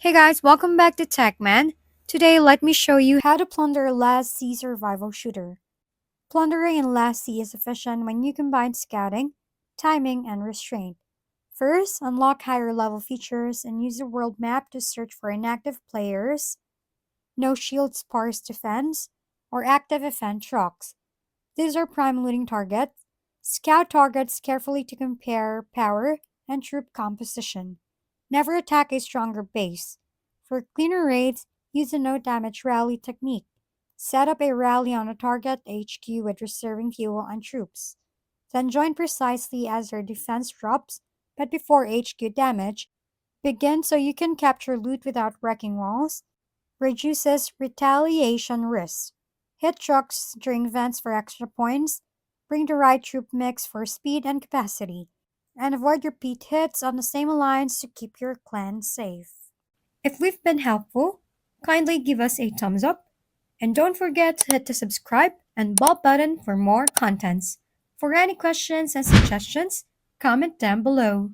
Hey guys, welcome back to TechMan. Today, let me show you how to plunder a Last Sea survival shooter. Plundering in Last Sea is efficient when you combine scouting, timing, and restraint. First, unlock higher level features and use the world map to search for inactive players, no shield sparse defense, or active event trucks. These are prime looting targets. Scout targets carefully to compare power and troop composition. Never attack a stronger base. For cleaner raids, use a no damage rally technique. Set up a rally on a target HQ with reserving fuel and troops. Then join precisely as their defense drops, but before HQ damage. Begin so you can capture loot without wrecking walls. Reduces retaliation risk. Hit trucks during vents for extra points. Bring the right troop mix for speed and capacity. And avoid repeat hits on the same alliance to keep your clan safe. If we've been helpful, kindly give us a thumbs up. And don't forget to hit the subscribe and bell button for more contents. For any questions and suggestions, comment down below.